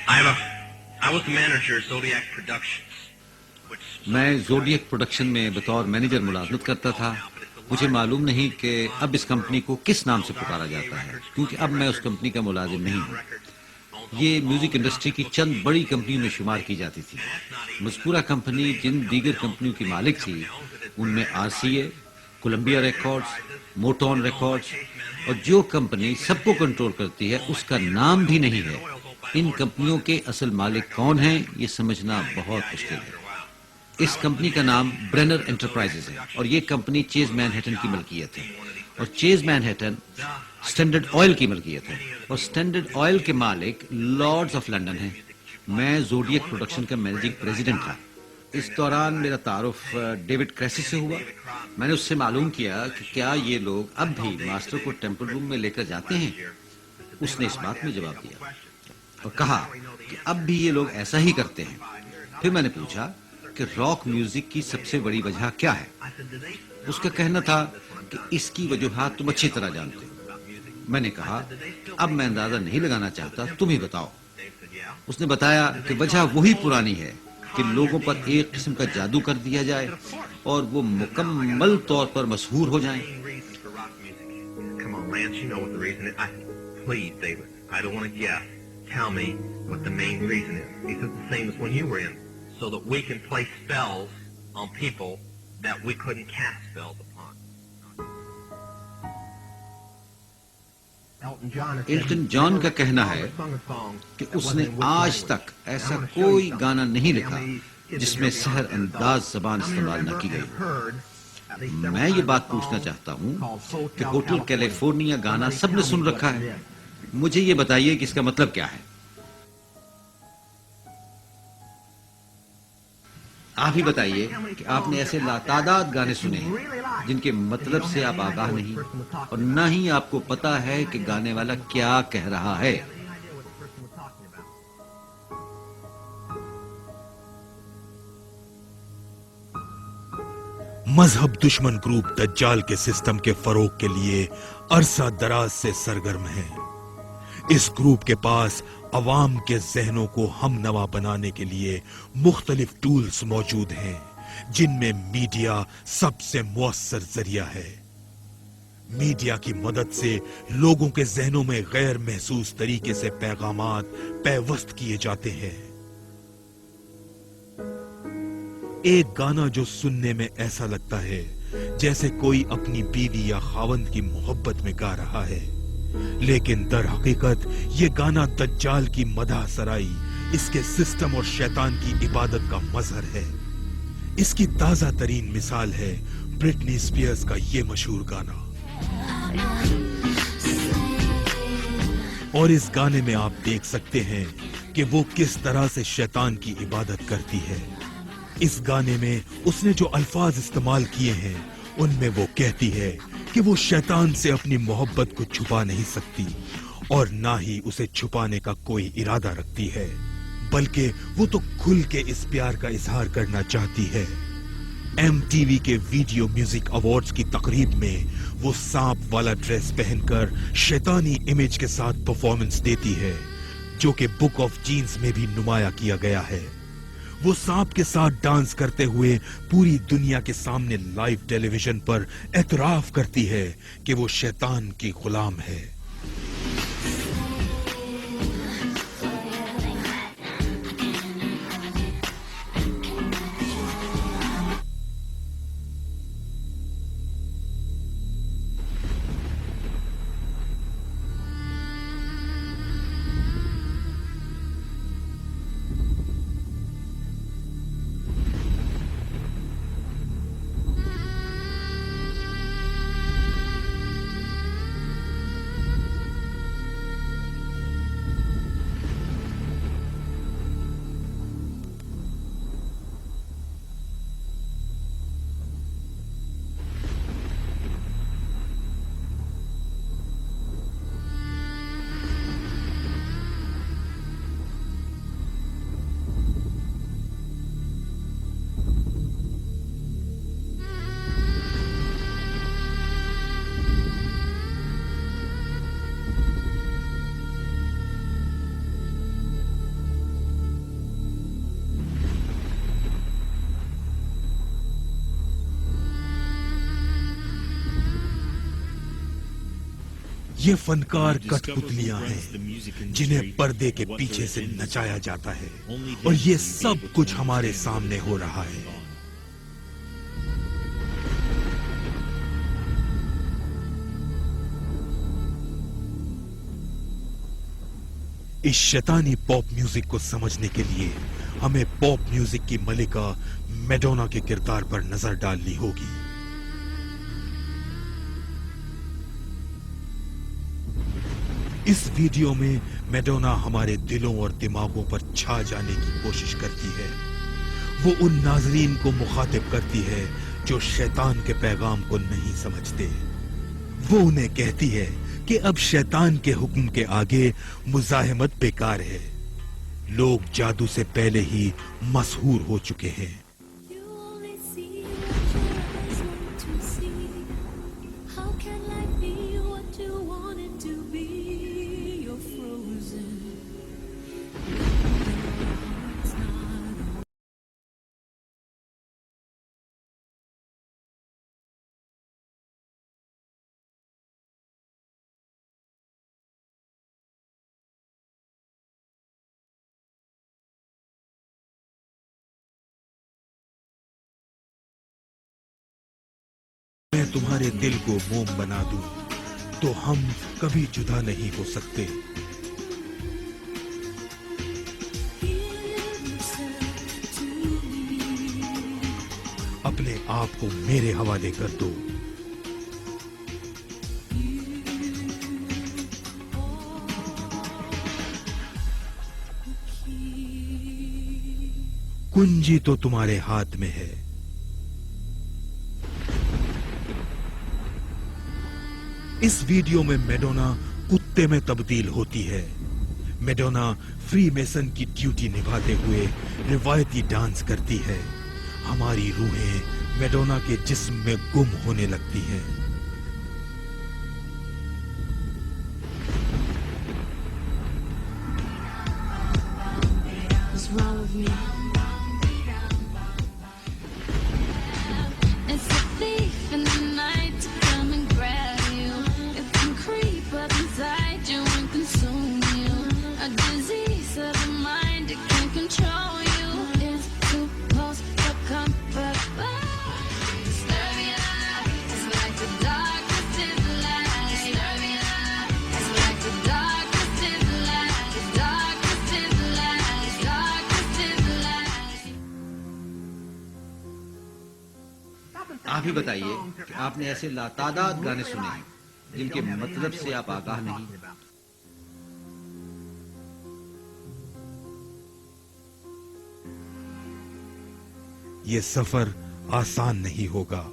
I was the manager of Zodiac Productions. میں zodiac production میں بطور مینیجر ملازمت کرتا تھا. مجھے معلوم نہیں کہ اب اس کمپنی کو کس نام سے پکارا جاتا ہے کیونکہ اب میں اس کمپنی کا ملازم نہیں ہوں. یہ میوزک انڈسٹری کی چند بڑی کمپنیوں میں شمار کی جاتی تھی. مذکورہ کمپنی جن دیگر کمپنیوں کی مالک تھی ان میں RCA، کولمبیا ریکارڈز، موٹون ریکارڈز، اور جو کمپنی سب کو کنٹرول کرتی ہے اس کا نام بھی نہیں ہے. ان کمپنیوں کے اصل مالک کون ہیں یہ سمجھنا بہت مشکل ہے. اس کمپنی کا نام برینر انٹرپرائزز ہے اور یہ کمپنی چیز مین ہیٹن کی ملکیت ہے اور چیز مین ہیٹن اسٹینڈرڈ آئل کی ملکیت ہے اور اسٹینڈرڈ آئل کے مالک لارڈز آف لنڈن ہیں. میں زوڈیک پروڈکشن کا مینیجنگ پریزیڈنٹ تھا. اس دوران میرا تعارف ڈیوڈ کریسی سے ہوا. میں نے اس سے معلوم کیا کہ کیا یہ لوگ اب بھی ماسٹر کو ٹیمپل روم میں لے کر جاتے ہیں. اس نے اس بات میں جواب دیا اور کہا کہ اب بھی یہ لوگ ایسا ہی کرتے ہیں. پھر میں نے پوچھا کہ راک میوزک کی سب سے بڑی وجہ کیا ہے. اس کا کہنا تھا کہ اس کی وجوہات تم اچھی طرح جانتے ہو. میں نے کہا کہ اب میں اندازہ نہیں لگانا چاہتا، تم ہی بتاؤ. اس نے بتایا کہ وجہ وہی پرانی ہے کہ لوگوں پر ایک قسم کا جادو کر دیا جائے اور وہ مکمل طور پر مسحور ہو جائیں. Tell me what the main reason is. He said the same as when you were in, so that we can play spells on people that we couldn't cast spells upon. ایلٹن جان کا کہنا ہے کہ اس نے آج تک ایسا کوئی گانا نہیں لکھا جس میں سحر انداز زبان استعمال نہ کی گئی. میں یہ بات پوچھنا چاہتا ہوں کہ ہوٹل کیلیفورنیا گانا سب نے سن رکھا ہے. مجھے یہ بتائیے کہ اس کا مطلب کیا ہے. آپ ہی بتائیے کہ آپ نے ایسے لاتعداد گانے سنے ہیں جن کے مطلب سے آپ آگاہ نہیں اور نہ ہی آپ کو پتا ہے کہ گانے والا کیا کہہ رہا ہے. مذہب دشمن گروپ دجال کے سسٹم کے فروغ کے لیے عرصہ دراز سے سرگرم ہے. اس گروپ کے پاس عوام کے ذہنوں کو ہم نوا بنانے کے لیے مختلف ٹولز موجود ہیں جن میں میڈیا سب سے مؤثر ذریعہ ہے. میڈیا کی مدد سے لوگوں کے ذہنوں میں غیر محسوس طریقے سے پیغامات پیوست کیے جاتے ہیں. ایک گانا جو سننے میں ایسا لگتا ہے جیسے کوئی اپنی بیوی یا خاوند کی محبت میں گا رہا ہے، لیکن در حقیقت یہ گانا دجال کی مدح سرائی، اس کے سسٹم اور شیطان کی عبادت کا مظہر ہے. اس کی تازہ ترین مثال ہے برٹنی اسپیئرز کا یہ مشہور گانا. اور اس گانے میں آپ دیکھ سکتے ہیں کہ وہ کس طرح سے شیطان کی عبادت کرتی ہے. اس گانے میں اس نے جو الفاظ استعمال کیے ہیں ان میں وہ کہتی ہے کہ وہ شیطان سے اپنی محبت کو چھپا نہیں سکتی اور نہ ہی اسے چھپانے کا کوئی ارادہ رکھتی ہے، بلکہ وہ تو کھل کے اس پیار کا اظہار کرنا چاہتی ہے. MTV کے ویڈیو میوزک ایوارڈز کی تقریب میں وہ سانپ والا ڈریس پہن کر شیطانی امیج کے ساتھ پرفارمنس دیتی ہے جو کہ بک آف جینز میں بھی نمایاں کیا گیا ہے. وہ سانپ کے ساتھ ڈانس کرتے ہوئے پوری دنیا کے سامنے لائیو ٹیلی ویژن پر اعتراف کرتی ہے کہ وہ شیطان کی غلام ہے. یہ فنکار کٹ پتلیاں ہیں جنہیں پردے کے پیچھے سے نچایا جاتا ہے، اور یہ سب کچھ ہمارے سامنے ہو رہا ہے۔ اس شیطانی پاپ میوزک کو سمجھنے کے لیے ہمیں پاپ میوزک کی ملکہ میڈونا کے کردار پر نظر ڈالنی ہوگی۔ اس ویڈیو میں میڈونا ہمارے دلوں اور دماغوں پر چھا جانے کی کوشش کرتی ہے۔ وہ ان ناظرین کو مخاطب کرتی ہے جو شیطان کے پیغام کو نہیں سمجھتے۔ وہ انہیں کہتی ہے کہ اب شیطان کے حکم کے آگے مزاحمت بیکار ہے۔ لوگ جادو سے پہلے ہی مسحور ہو چکے ہیں۔ میں تمہارے دل کو موم بنا دوں تو ہم کبھی جدا نہیں ہو سکتے۔ اپنے آپ کو میرے حوالے کر دو۔ کنجی تو تمہارے ہاتھ میں ہے۔ اس ویڈیو میں میڈونا کتے میں تبدیل ہوتی ہے۔ میڈونا فری میسن کی ڈیوٹی نبھاتے ہوئے روایتی ڈانس کرتی ہے۔ ہماری روحیں میڈونا کے جسم میں گم ہونے لگتی ہیں۔ آپ ہی بتائیے کہ آپ نے ایسے لاتعداد گانے سنے ہیں جن کے مطلب سے آپ آگاہ نہیں۔ یہ سفر آسان نہیں ہوگا،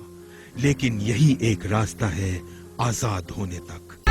لیکن یہی ایک راستہ ہے آزاد ہونے تک۔